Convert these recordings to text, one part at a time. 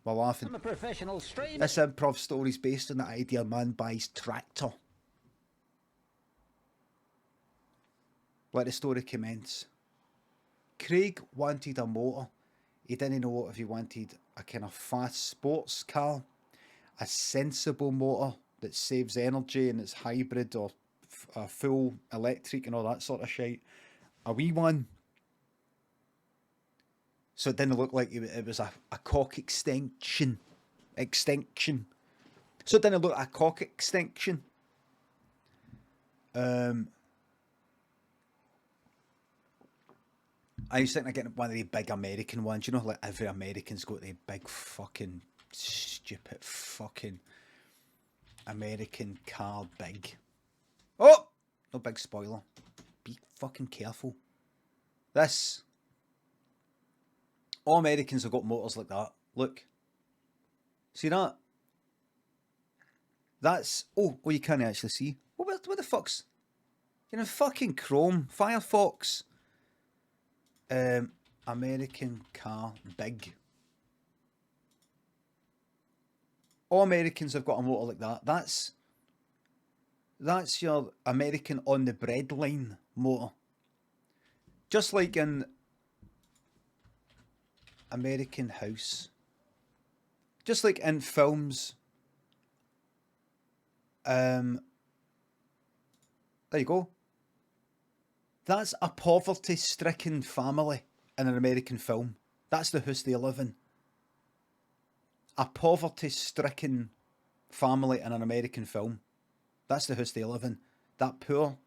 We're laughing. I'm a professional strainer. This improv story is based on the idea a man buys tractor. Let the story commence. Craig wanted a motor. He didn't know if he wanted a kind of fast sports car, a sensible motor that saves energy and it's hybrid or a full electric and all that sort of shit. A wee one. So it didn't look like it was a cock extension. So it didn't look like a cock extension. I was thinking of getting one of the big American ones. You know, like every American's got the big fucking stupid fucking American car big. Oh! No big spoiler. Be fucking careful. This. All Americans have got motors like that. Look. See that? That's... Oh, you can't actually see. What the fuck's... You know, fucking Chrome. Firefox. American car big. All Americans have got a motor like that. That's your American on the breadline motor. Just like in American House. Just like in films. There you go. That's a poverty-stricken family in an American film. That's the house they live in. A poverty-stricken family in an American film. That's the house they live in. That poor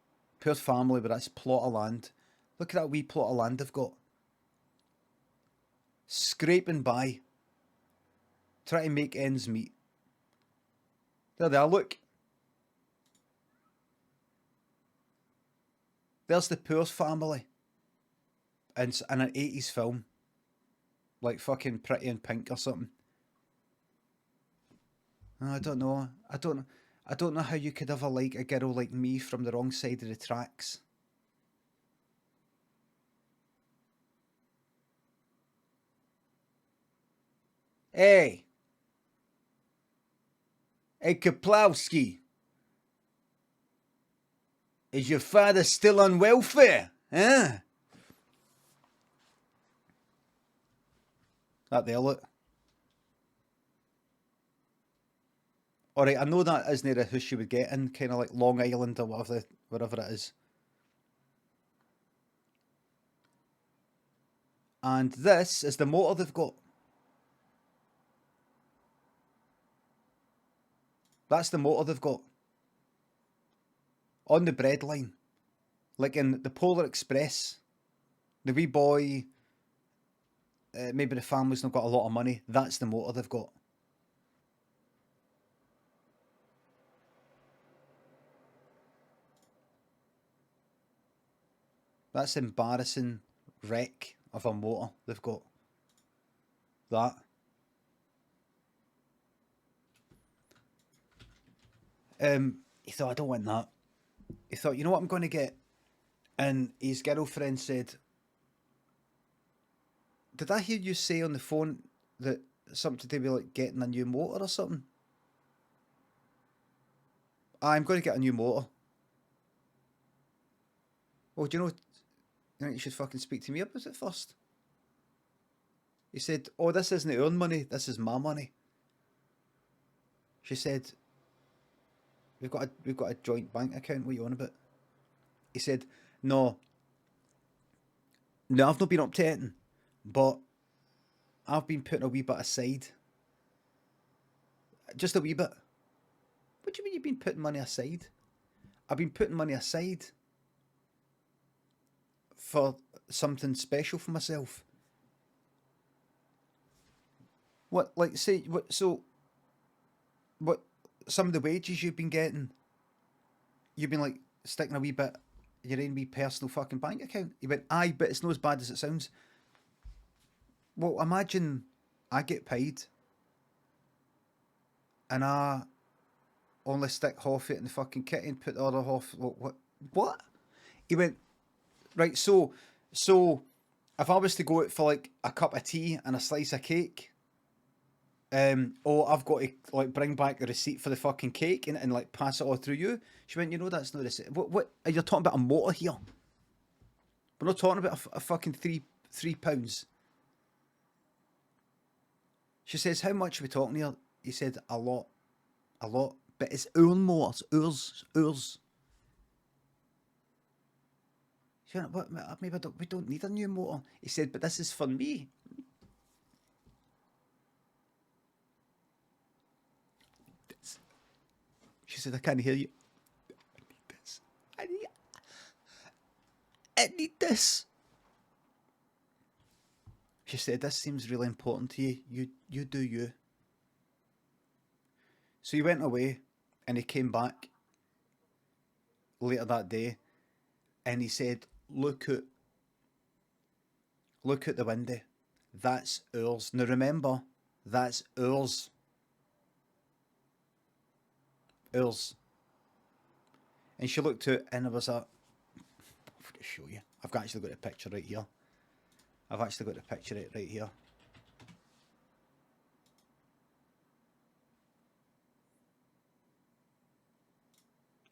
family with this plot of land. Look at that wee plot of land they've got. Scraping by. Trying to make ends meet. There they are, look. There's the poor family. In an 80s film. Like fucking Pretty in Pink or something. I don't know. I don't know how you could ever like a girl like me from the wrong side of the tracks. Hey! Hey, Kaplowski! Is your father still on welfare? Huh? That there, look. Alright, I know that isn't the house you would get in, kind of like Long Island or wherever it is. And this is the motor they've got. That's the motor they've got. On the breadline. Like in the Polar Express. The wee boy, maybe the family's not got a lot of money. That's the motor they've got. That's embarrassing wreck of a motor they've got. That. He thought, I don't want that. He thought, you know what I'm going to get? And his girlfriend said, did I hear you say on the phone that something to do with like getting a new motor or something? I'm going to get a new motor. Oh, do you think you should fucking speak to me about it first? He said, oh, this isn't your own money, this is my money. She said, we've got a joint bank account, what are you on about? He said, no, I've not been up to anything, but I've been putting a wee bit aside. Just a wee bit. What do you mean you've been putting money aside? I've been putting money aside for something special for myself. What, like, say, what, so, what, some of the wages you've been getting, you've been, like, sticking a wee bit in your own wee personal fucking bank account? He went, aye, but it's not as bad as it sounds. Well, imagine I get paid and I only stick half it in the fucking kitty and put the other half, what? He went, right, so if I was to go out for, like, a cup of tea and a slice of cake, oh, I've got to like bring back the receipt for the fucking cake and like pass it all through you. She went, you know that's not receipt. What are you talking about a motor here? We're not talking about a fucking £3. She says, how much are we talking here? He said, a lot. But it's our motor, it's ours. She went, what, maybe we don't need a new motor. He said, but this is for me. She said, I can't hear you. I need this. I need this. She said, this seems really important to you. You do you. So he went away and he came back later that day and he said, look at the window. That's ours. Now remember, that's ours. Ours. And she looked out and there was a... I'm going to show you. I've actually got a picture right here. Right here.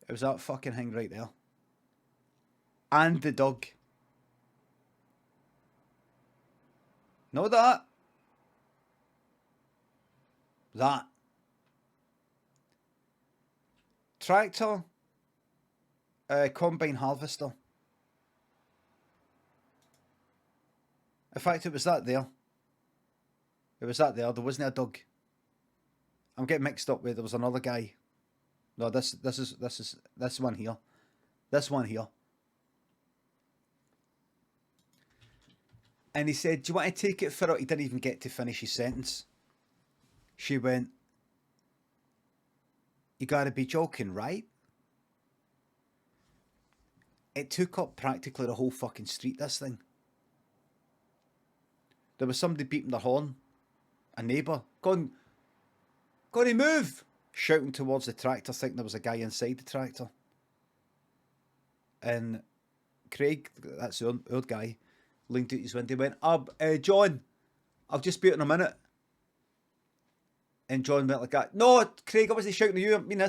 It was that fucking thing right there. And the dog. Know that? That. Tractor. Combine harvester. In fact, it was that there. There wasn't a dog. I'm getting mixed up with, there was another guy. No, this one here. This one here. And he said, do you want to take it for it? He didn't even get to finish his sentence. She went, you gotta be joking, right? It took up practically the whole fucking street, this thing. There was somebody beeping their horn. A neighbour. Going to move! Shouting towards the tractor, thinking there was a guy inside the tractor. And Craig, that's the old guy, leaned out his window and went, John, I'll just be out in a minute. And John went like that. No, Craig, I wasn't shouting at you. I mean,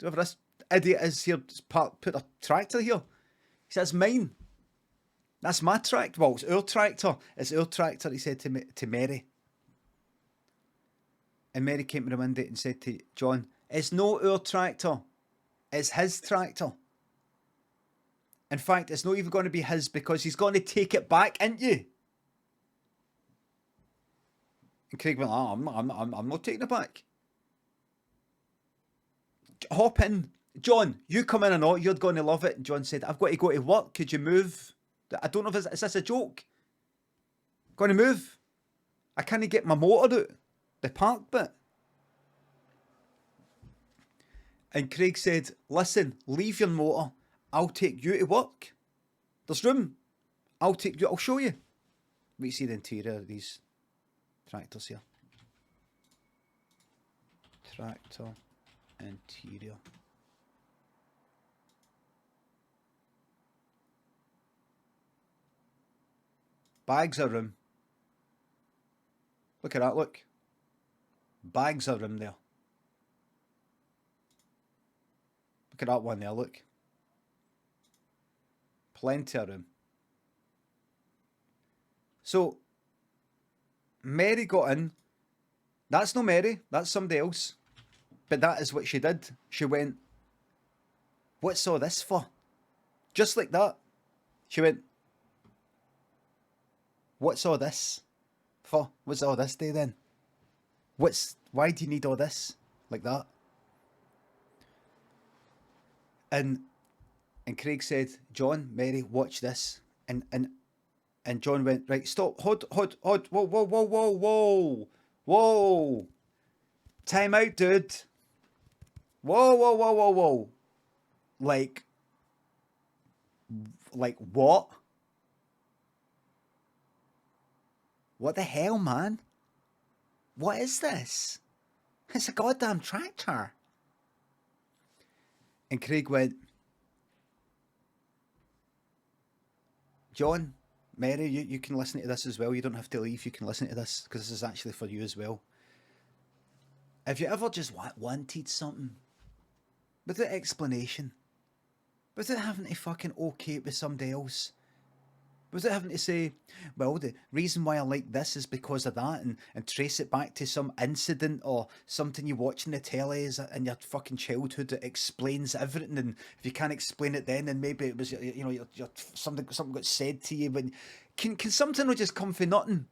whoever this idiot is here, put a tractor here. He said, that's mine. That's my tractor. Well, it's our tractor. It's our tractor, he said to Mary. And Mary came to the window and said to John, it's not our tractor. It's his tractor. In fact, it's not even going to be his because he's going to take it back, ain't you? And Craig went, oh, I'm not taking it back. Hop in. John, you come in or not, you're going to love it. And John said, I've got to go to work. Could you move? I don't know if is this a joke? Going to move? I can't get my motor out. The park bit. And Craig said, listen, leave your motor. I'll take you to work. There's room. I'll show you. We see the interior of these tractors here. Tractor interior. Bags of room. Look at that, look. Bags of room there. Look at that one there, look. Plenty of room. So, Mary got in. That's not Mary, that's somebody else. But that is what she did. She went, what's all this for? Just like that. She went, what's all this for? What's all this day then? Why do you need all this? Like that. And Craig said, John, Mary, watch this. And John went, right, stop, hold, whoa. Time out, dude. Whoa. Like what? What the hell, man? What is this? It's a goddamn tractor. And Craig went, John, Mary, you can listen to this as well. You don't have to leave. You can listen to this because this is actually for you as well. Have you ever just wanted something without explanation, without having to fucking okay it with somebody else, without having to say, well, the reason why I like this is because of that, and trace it back to some incident or something you watch in the telly in your fucking childhood that explains everything, and if you can't explain it then maybe it was, you know, something got said to you. When can something not just come from nothing,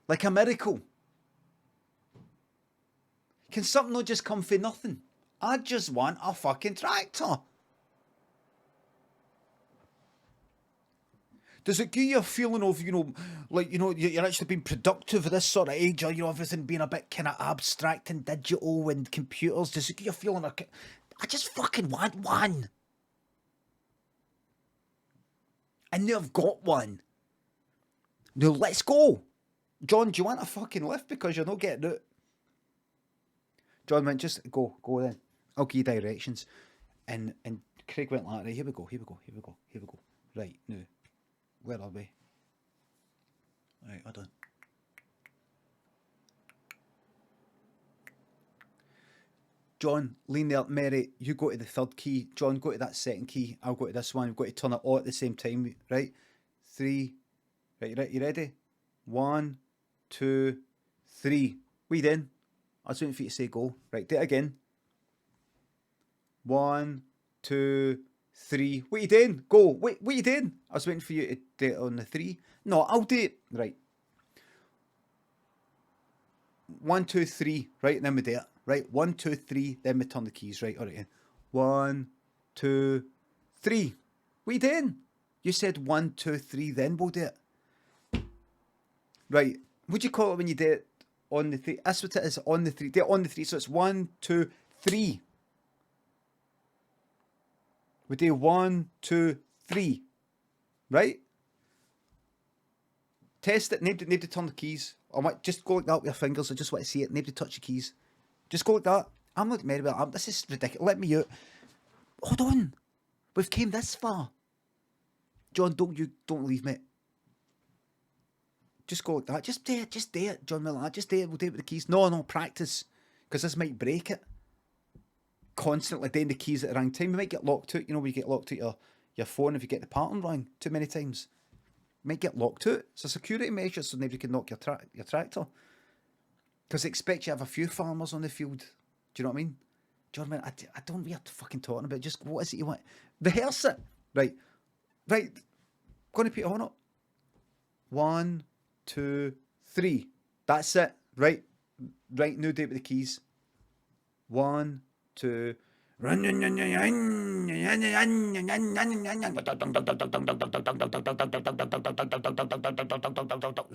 like a miracle? Can something not just come from nothing? I just want a fucking tractor. Does it give you a feeling of, you know, like, you know, you're actually being productive at this sort of age, or, you know, everything being a bit kind of abstract and digital and computers? Does it give you a feeling of, I just fucking want one. And now I've got one. Now let's go. John, do you want a fucking lift? Because you're not getting it. John went, just go then. I'll give you directions. And Craig went like, right, here we go. Right, now, where are we? Right, hold on. John, lean there. Mary, you go to the third key. John, go to that second key. I'll go to this one. We've got to turn it all at the same time, right? 3. Right, you ready? 1, 2, 3. We then. I was waiting for you to say go. Right, do it again. 1, 2, 3. What are you doing? Go. Wait, what are you doing? I was waiting for you to do it on the 3. No, I'll do it. Right. 1, 2, 3. Right, and then we do it. Right, 1, 2, 3. Then we turn the keys. Right, all right. 1, 2, 3. What are you doing? You said 1, 2, 3. Then we'll do it. Right. What do you call it when you do it on the 3? That's what it is. On the 3. Do it on the 3. So it's 1, 2, 3. We do 1, 2, 3. Right? Test it. Need to turn the keys. I might just go like that with your fingers. I just want to see it. Need to touch the keys. Just go like that. I'm not married with it. This is ridiculous. Let me out. Hold on. We've came this far. John, don't leave me. Just go like that. Just do it. John Miller. Just do it. We'll do it with the keys. No, practice. Because this might break it. Constantly doing the keys at the wrong time. You might get locked out. You know, when you get locked out your phone if you get the pattern wrong too many times. You might get locked out. It's a security measure so nobody can knock your tractor. Because they expect you to have a few farmers on the field. Do you know what I mean? John, man, I don't know what you're fucking talking about. Just what is it you want? Rehearse it. Right. Going to put it on up. 1, 2, 3. That's it. Right. Now do it with the keys. 1, 2. Just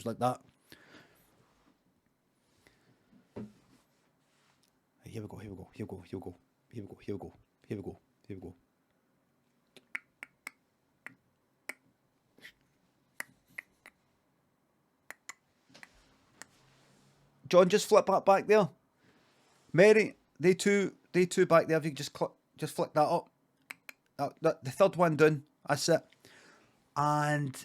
like that. Here we go. John, just flip that back there. Mary, they two back there. If you just flick that up. The third one down. That's it. And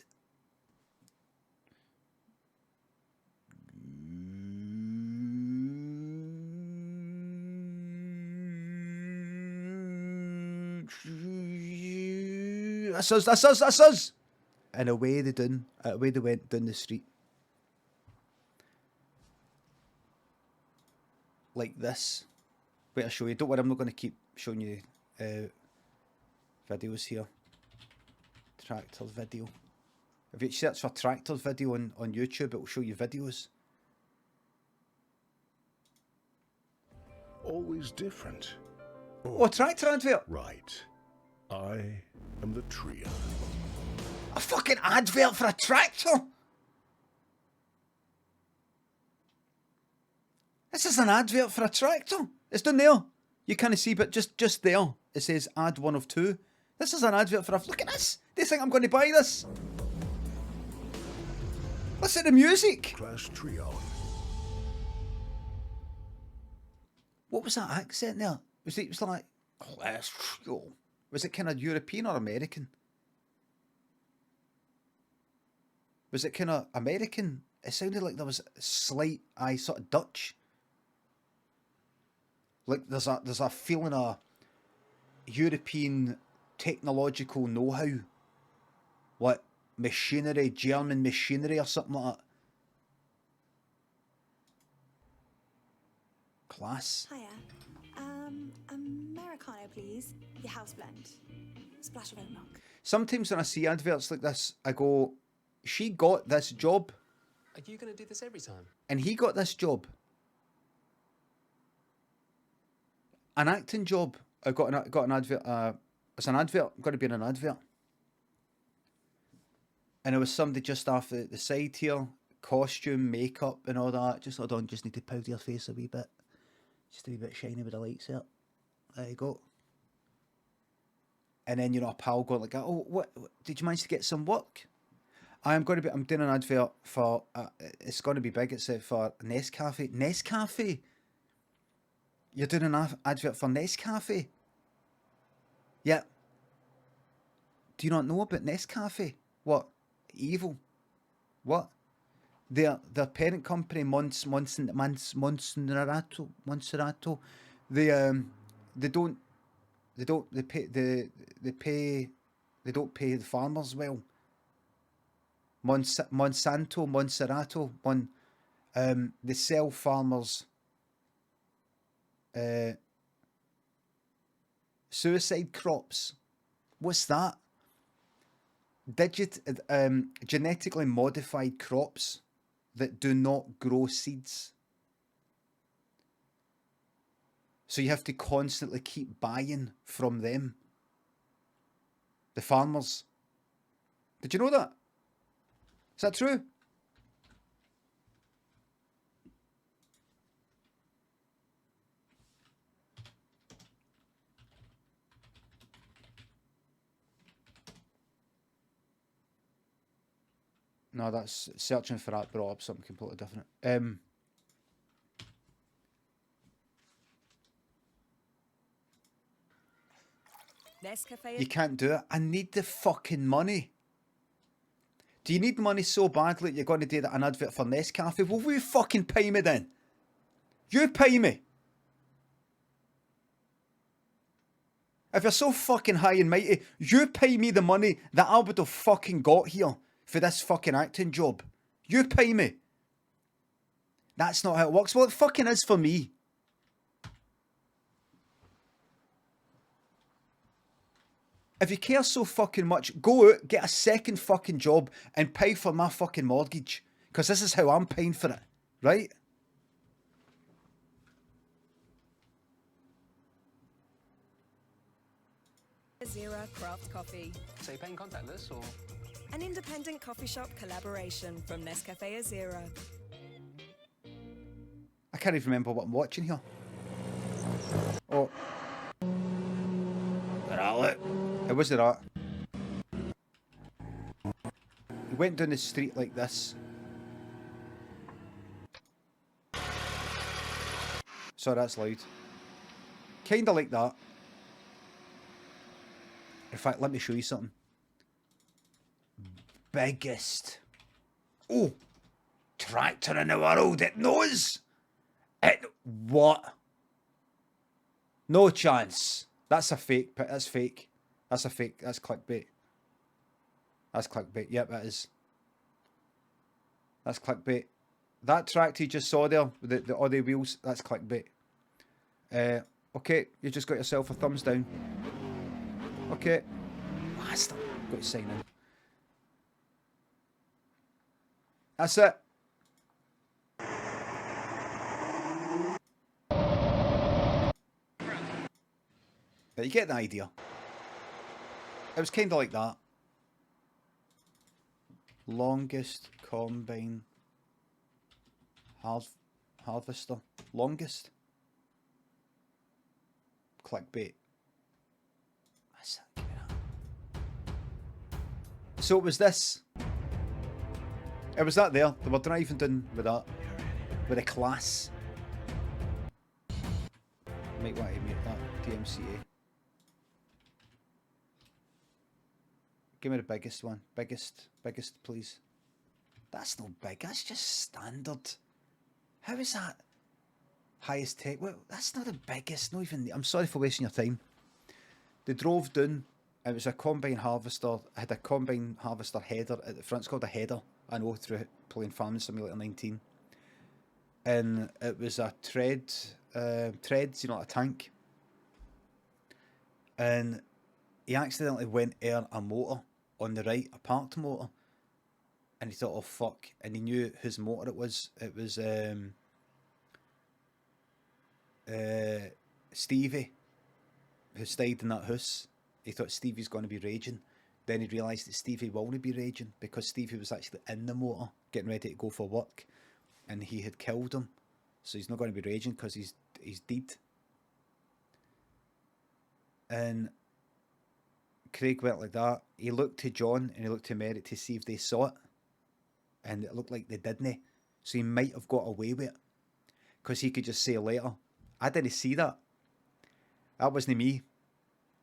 that's us. And away they went down the street. Like this. Wait, I'll show you. Don't worry, I'm not going to keep showing you videos here. Tractor video. If you search for tractor video on YouTube, it will show you videos. Always different. Oh, tractor advert. Right. I am the trio. A fucking advert for a tractor? This is an advert for a tractor. It's down there. You can't see, but just there. It says ad 1 of 2. This is an advert for a... Look at this. Do you think I'm going to buy this? Listen to the music. Class trio. What was that accent there? It was like... Class trio. Was it kind of European or American? Was it kind of American? It sounded like there was a slight, sort of Dutch. Like there's a feeling of European technological know-how, like machinery, German machinery or something like that. Class. Hiya. Americano, please. Your house blend. Splash of oat milk. Sometimes when I see adverts like this, I go, she got this job. Are you going to do this every time? And he got this job. An acting job. I got an advert. It's an advert. Got to be in an advert. And it was somebody just off the side here, costume, makeup, and all that. Just hold on, just need to powder your face a wee bit, just a wee bit shiny with the lights there. There you go. And then a pal going like, "Oh, what did you manage to get some work?" I'm doing an advert for. It's going to be big. It's for Nescafe. Nescafe. You're doing an advert for Nescafe? Yeah. Do you not know about Nescafe? What? Evil? What? Their parent company, Monserrato. They don't pay the farmers well. Monserrato, they sell farmers suicide crops. What's that? Genetically modified crops that do not grow seeds. So you have to constantly keep buying from them. The farmers. Did you know that? Is that true? No, that's searching for that brought up something completely different. You can't do it. I need the fucking money. Do you need money so badly that you're going to do an advert for Nescafe? Well, will you fucking pay me then? You pay me. If you're so fucking high and mighty, you pay me the money that I would have fucking got here for this fucking acting job. You pay me. That's not how it works. Well, it fucking is for me. If you care so fucking much, go out, get a second fucking job and pay for my fucking mortgage. Because this is how I'm paying for it. Right? Zero craft coffee. So you're paying contactless or? An independent coffee shop collaboration from Nescafe Azera. I can't even remember what I'm watching here. Oh. It was that. He went down the street like this. Sorry, that's loud. Kinda like that. In fact, let me show you something. Biggest. Oh! Tractor in the world, it knows! It. What? No chance. That's a fake. That's fake. That's a fake. That's clickbait. That's clickbait. Yep, that is. That's clickbait. That tractor you just saw there, with the Audi wheels, that's clickbait. Okay, you just got yourself a thumbs down. Okay. Bastard. Got to sign in. That's it. But you get the idea. It was kind of like that. Longest combine harvester. Longest. Clickbait. That's it. So it was this. It was that there. They were driving down with that. With a class. Might want to make that DMCA. Give me the biggest one. Biggest, please. That's not big. That's just standard. How is that? highest tech. Well, that's not the biggest. Not even. I'm sorry for wasting your time. They drove down. It was a combine harvester. I had a combine harvester header at the front. It's called a header. I know through playing Farming Simulator 19. And it was a treads, you know, like a tank. And he accidentally went air a motor on the right, a parked motor. And he thought, oh fuck. And he knew whose motor it was. It was Stevie, who stayed in that house. He thought Stevie's going to be raging. Then he realised that Stevie will only be raging because Stevie was actually in the motor getting ready to go for work, and he had killed him. So he's not going to be raging because he's dead. And Craig went like that. He looked to John and he looked to Merritt to see if they saw it, and it looked like they didn't. So he might have got away with it because he could just say later, I didn't see that. That wasn't me.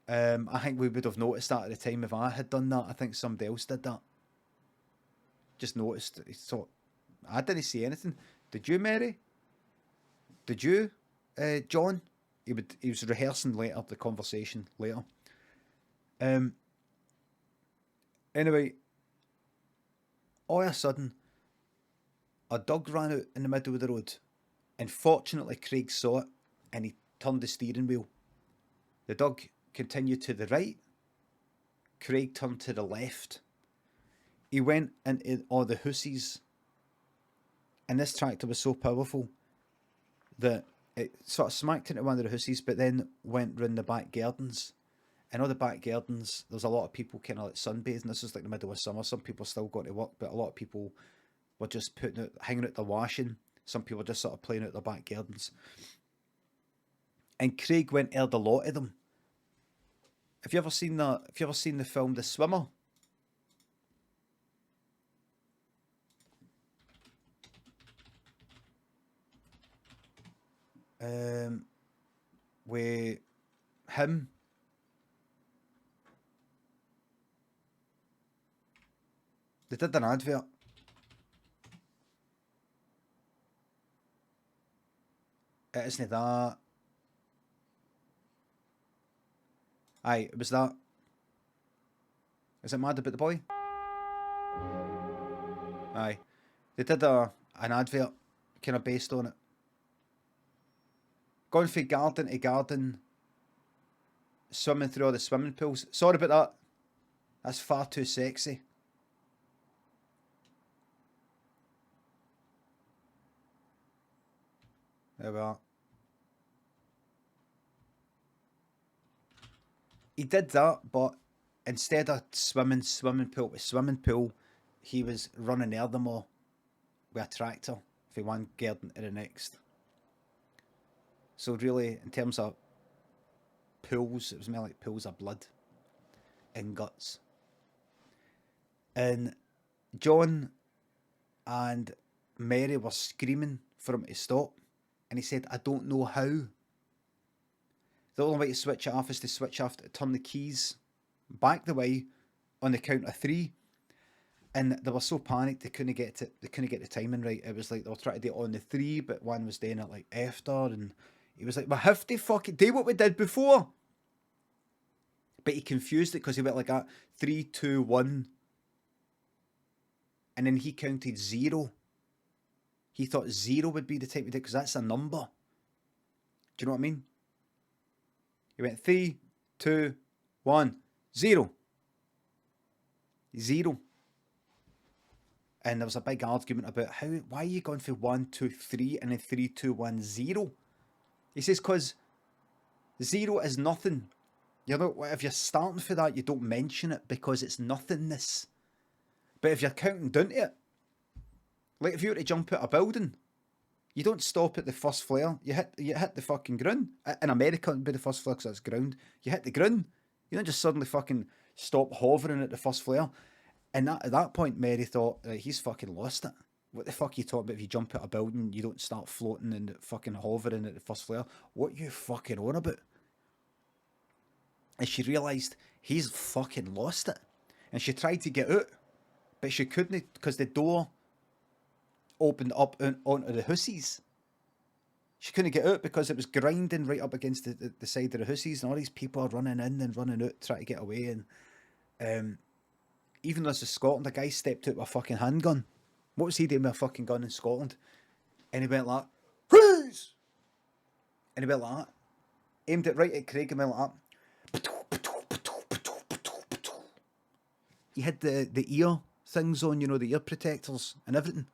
I think we would have noticed that at the time if I had done that. I think somebody else did that. Just noticed. He thought, I didn't see anything. Did you, Mary? Did you, John? He was rehearsing later, the conversation later. Anyway, all of a sudden, a dog ran out in the middle of the road, and fortunately Craig saw it, and he turned the steering wheel. The dog continued to the right. Craig turned to the left. He went into all the hussies, and this tractor was so powerful that it sort of smacked into one of the hussies, but then went round the back gardens. And all the back gardens, there's a lot of people kind of like sunbathing. This is like the middle of summer. Some people still got to work, but a lot of people were just hanging out the washing. Some people just sort of playing out their back gardens. And Craig went aired a lot of them. Have you ever seen that? Have you ever seen the film The Swimmer? With him. They did an advert. It isn't that. Aye, it was that. Is it Mad About the Boy? Aye. They did an advert kind of based on it. Going from garden to garden, swimming through all the swimming pools. Sorry about that. That's far too sexy. There we are. He did that, but instead of swimming pool to swimming pool, he was running near them all with a tractor from one garden to the next. So really, in terms of pools, it was more like pools of blood and guts. And John and Mary were screaming for him to stop. And he said, I don't know how. The only way to switch it off is to switch off, to turn the keys back the way on the count of 3. And they were so panicked they couldn't get the timing right. It was like they were trying to do it on the 3, but one was doing it like after, and he was like, we have to fucking do what we did before. But he confused it because he went like that 3, 2, 1. And then he counted 0. He thought 0 would be the time to do it because that's a number. Do you know what I mean? He went 3, 2, 1, 0. 0. And there was a big argument about why are you going for 1, 2, 3 and then 3, 2, 1, 0? He says because 0 is nothing. You know, if you're starting for that, you don't mention it because it's nothingness. But if you're counting down to it, like if you were to jump out a building, you don't stop at the first flare. You hit the fucking ground. In America, it'd be the first flare because that's ground. You hit the ground. You don't just suddenly fucking stop hovering at the first flare. And at that point, Mary thought, he's fucking lost it. What the fuck are you talking about? If you jump out a building, you don't start floating and fucking hovering at the first flare. What are you fucking on about? And she realised he's fucking lost it. And she tried to get out, but she couldn't because the door opened up onto the hussies. She couldn't get out because it was grinding right up against the side of the houses, and all these people are running in and running out trying to get away. And even though this is Scotland, a guy stepped out with a fucking handgun. What was he doing with a fucking gun in Scotland? And he went like, freeze! And he went like that. Aimed it right at Craig and went like that. He had the ear things on, you know, the ear protectors and everything.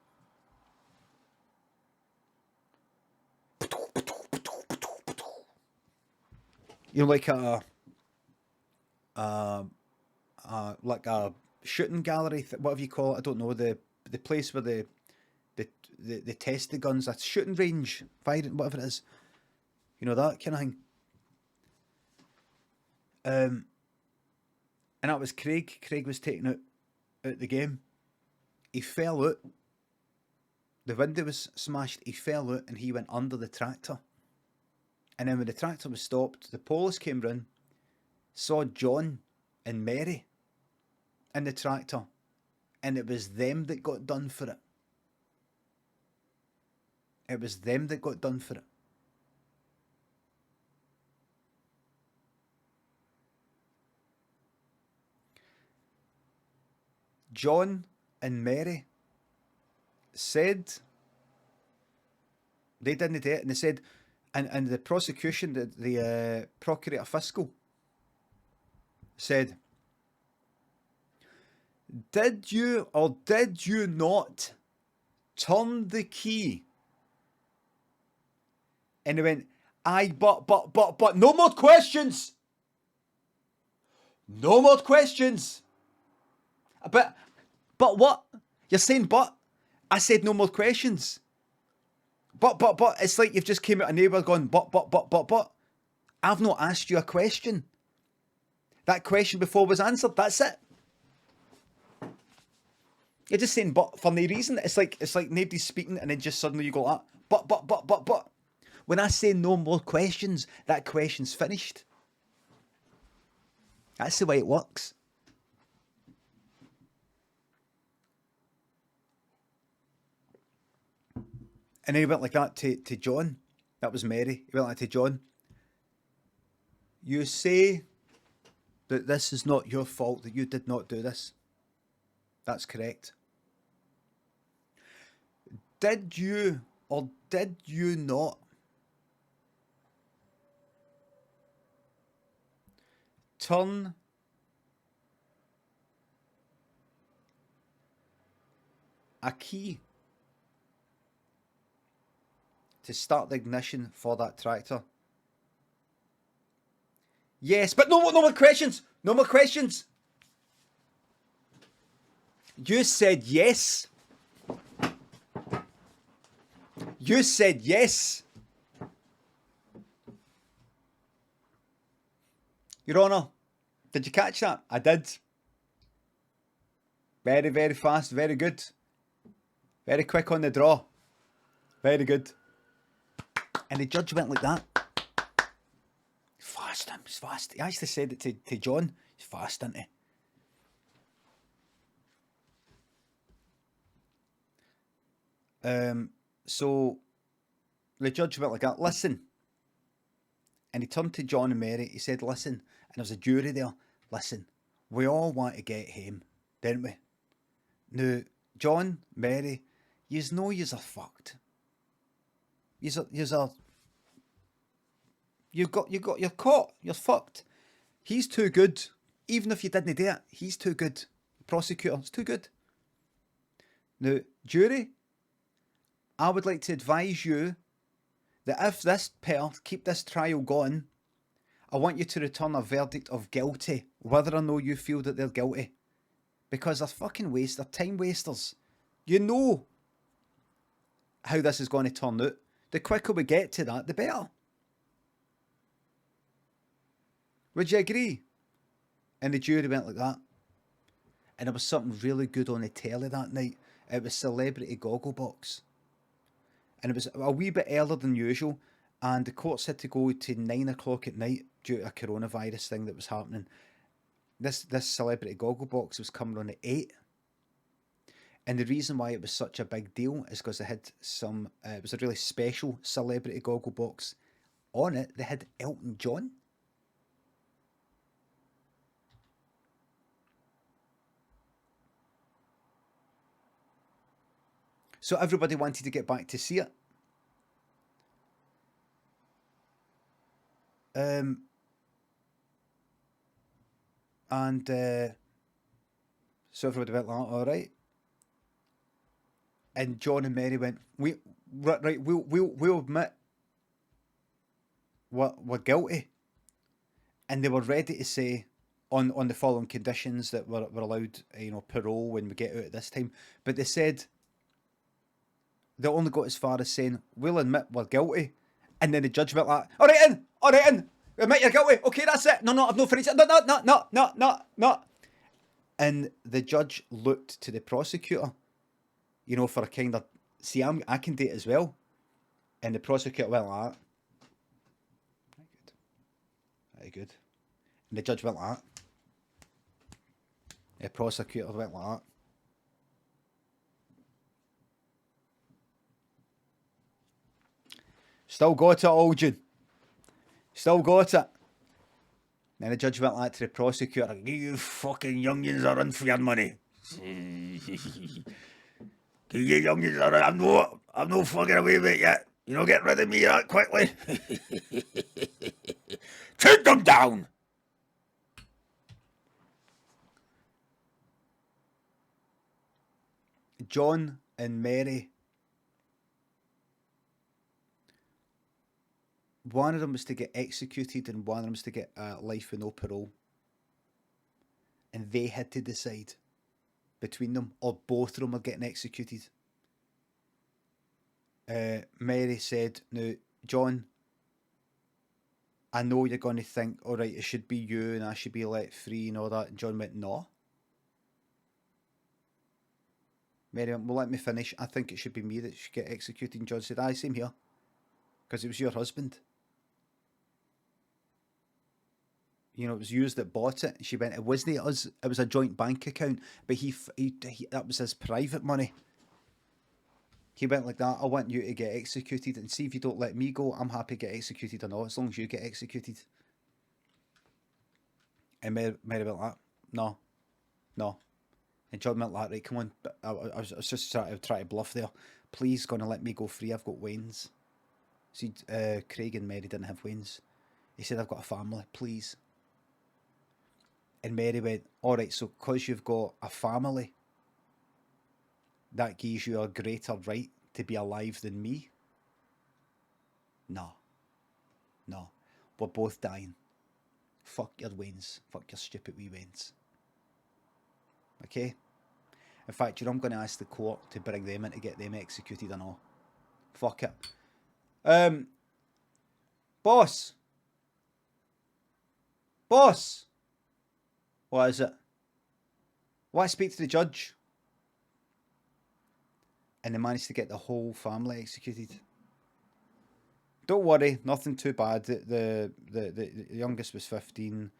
You know, like a shooting gallery, whatever you call it. I don't know, the place where they test the guns. That's shooting range, firing, whatever it is. You know, that kind of thing. And that was Craig. Craig was taken out the game. He fell out. The window was smashed. He fell out and he went under the tractor. And then when the tractor was stopped, the police came round, saw John and Mary in the tractor, and it was them that got done for it. It was them that got done for it. John and Mary said they didn't do it, and they said, and the prosecution, the Procurator Fiscal said, did you or did you not turn the key? And they went, aye, but, no more questions. No more questions. But what? You're saying but? I said no more questions. But, it's like you've just came out of nowhere going, but. I've not asked you a question. That question before was answered, that's it. You're just saying but for no reason. It's like nobody's speaking and then just suddenly you go like, but. When I say no more questions, that question's finished. That's the way it works. And then he went like that to John. That was Mary. He went like that to John. You say that this is not your fault, that you did not do this. That's correct. Did you or did you not turn a key to start the ignition for that tractor? Yes, but no more questions. No more questions. You said yes. You said yes. Your Honour, did you catch that? I did. Very, very fast, very good. Very quick on the draw. Very good. And the judge went like that. Fast, he's fast. He actually said it to John. He's fast, isn't he? So the judge went like that. Listen. And he turned to John and Mary. He said, listen. And there was a jury there. Listen, we all want to get home, didn't we? Now, John, Mary, yous know yous are fucked. You're caught. You're fucked. He's too good. Even if you didn't do it, he's too good. The prosecutor's too good. Now, jury, I would like to advise you that if this pair keep this trial going, I want you to return a verdict of guilty, whether or no you feel that they're guilty. Because they're fucking waste, they're time wasters. You know how this is going to turn out. The quicker we get to that, the better. Would you agree? And the jury went like that. And there was something really good on the telly that night. It was Celebrity Gogglebox. And it was a wee bit earlier than usual. And the courts had to go to 9 o'clock at night due to a coronavirus thing that was happening. This Celebrity Gogglebox was coming on at 8. And the reason why it was such a big deal is because they had some, it was a really special celebrity goggle box. On it, they had Elton John. So everybody wanted to get back to see it. And so everybody went like, all right. And John and Mary went, we'll admit we're guilty. And they were ready to say on the following conditions that we're allowed, parole when we get out at this time. But they said they only got as far as saying, we'll admit we're guilty. And then the judge went like, all right in, admit you're guilty. Okay, that's it. No, I've no finished it. No. And the judge looked to the prosecutor, for a kind of, see, I can do it as well. And the prosecutor went like that. Very good. And the judge went like that. The prosecutor went like that. Still got it, Algin. Still got it. Then the judge went like to the prosecutor, you fucking youngins are in for your money. You youngins are, I'm no fucking away with it yet. You don't get rid of me that quickly. Shoot them down. John and Mary, one of them was to get executed and one of them was to get life with no parole. And they had to decide between them, or both of them were getting executed. Mary said, now, John, I know you're going to think, all right, it should be you and I should be let free and all that. And John went, no. Mary went, well, let me finish. I think it should be me that should get executed. And John said, aye, same here. Because it was your husband. It was you that bought it. She went, it wasn't us. It was a joint bank account. But he that was his private money. He went like that, I want you to get executed. And see if you don't let me go, I'm happy to get executed or not, as long as you get executed. And Mary went like, no. And John went like, right, come on. I was just trying to bluff there. Please, gonna let me go free. I've got wains. See, Craig and Mary didn't have wains. He said, I've got a family, please. And Mary went, all right, so because you've got a family, that gives you a greater right to be alive than me? No. We're both dying. Fuck your wains. Fuck your stupid wee wains. Okay? In fact, I'm going to ask the court to bring them in to get them executed and all. Fuck it. Boss! What is it? Why speak to the judge? And they managed to get the whole family executed. Don't worry, nothing too bad. The youngest was 15.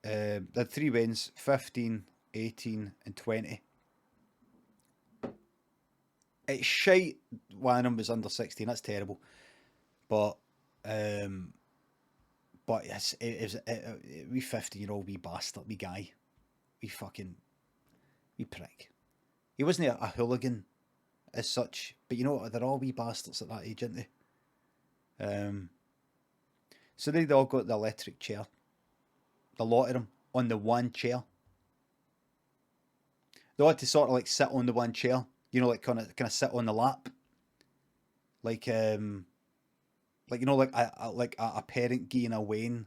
They had 3 wins, 15, 18 and 20. It's shite one of them was under 16, that's terrible. But yes, we 15-year-old wee bastard, wee guy. Wee prick. He wasn't a hooligan as such, but they're all wee bastards at that age, aren't they? So they all got the electric chair. The lot of them on the one chair. They had to sort of like sit on the one chair, like kind of sit on the lap, like a parent giving a Wayne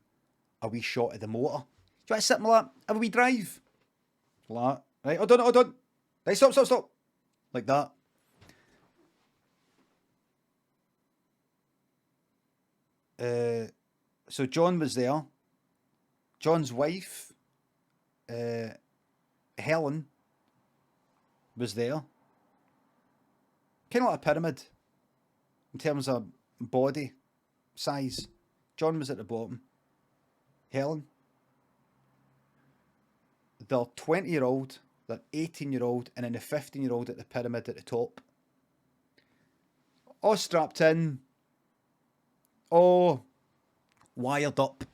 a wee shot of the motor. Do you want to sit in my lap? Have a wee drive? Like that. Right, hold on. Right, stop. Like that. So John was there. John's wife, Helen, was there. Kind of like a pyramid in terms of body size. John was at the bottom. Helen, their 20-year-old, the 18-year-old, and then the 15-year-old at the pyramid at the top. All strapped in, all wired up.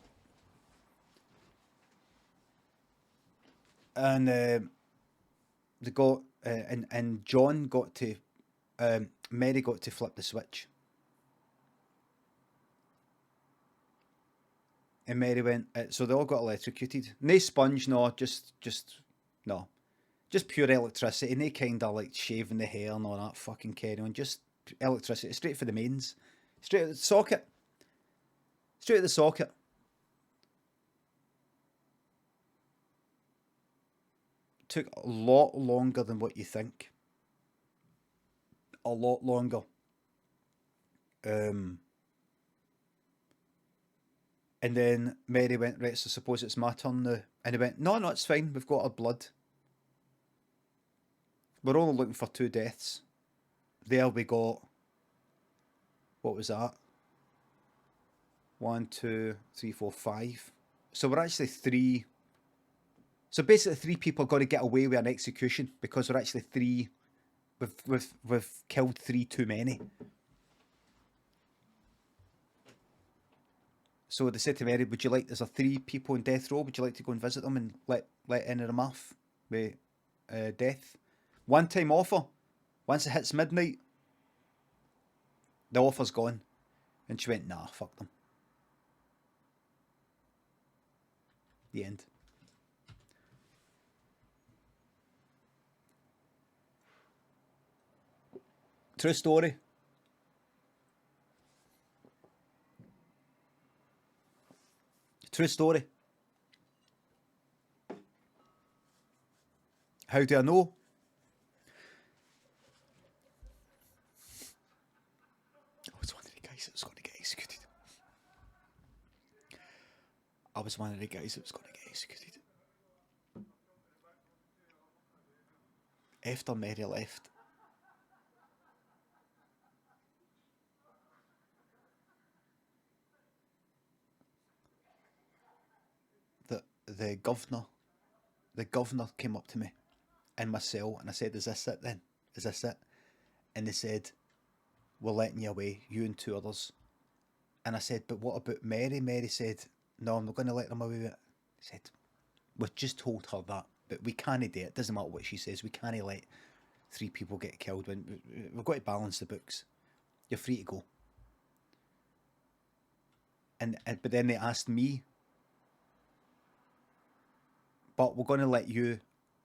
And they got, and John got to, Mary got to flip the switch. And Mary went, so they all got electrocuted. No sponge, no, just no. Just pure electricity, no kind of like shaving the hair and all that fucking carry on. Just electricity, straight for the mains. Straight at the socket. Straight at the socket. Took a lot longer than what you think. A lot longer. And then Mary went, right, so suppose it's my turn now. And he went, no, it's fine, we've got our blood. We're only looking for 2 deaths. There we got, what was that? 1, 2, 3, 4, 5. So we're actually 3. So basically 3 people got to get away with an execution because we're actually 3. We've killed 3 too many. So they said to Mary, would you like, there's 3 people in death row, would you like to go and visit them and let any of them off with death? One time offer. Once it hits midnight, the offer's gone. And she went, nah, fuck them. The end. True story. True story. How do I know? I was one of the guys that was going to get executed. I was one of the guys that was going to get executed. After Mary left, the governor came up to me in my cell and I said, is this it then? Is this it? And they said, we're letting you away, you and 2 others. And I said, but what about Mary? Mary said, no, I'm not going to let them away with it. I said, we've just told her that, but we can't do it. It doesn't matter what she says. We can't let 3 people get killed. We've got to balance the books. You're free to go. But then they asked me, but we're going to let you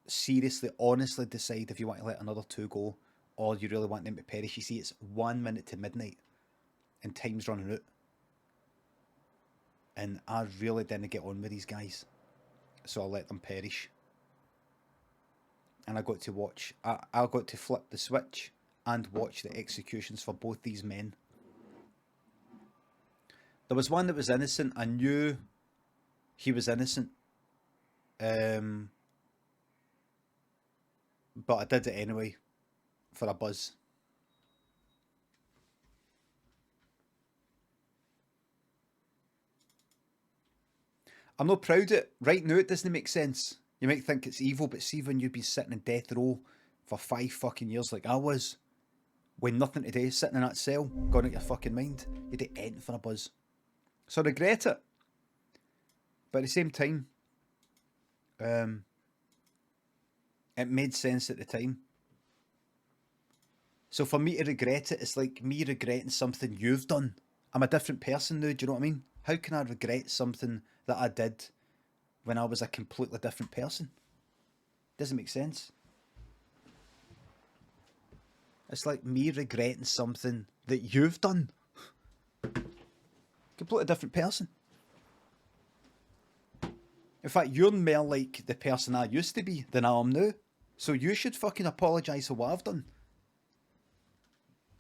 seriously, honestly decide if you want to let another 2 go or you really want them to perish. You see, it's 1 minute to midnight and time's running out. And I really didn't get on with these guys. So I let them perish. And I got to watch, I got to flip the switch and watch the executions for both these men. There was one that was innocent. I knew he was innocent. But I did it anyway for a buzz. I'm not proud of it. Right now it doesn't make sense. You might think it's evil, but see when you've been sitting in death row for 5 fucking years like I was, with nothing to do, sitting in that cell, going out your fucking mind, you do anything for a buzz. So I regret it. But at the same time, it made sense at the time. So for me to regret it, it's like me regretting something you've done. I'm a different person now, do you know what I mean? How can I regret something that I did when I was a completely different person? Doesn't make sense. It's like me regretting something that you've done. Completely different person. In fact, you're more like the person I used to be than I am now. So you should fucking apologise for what I've done.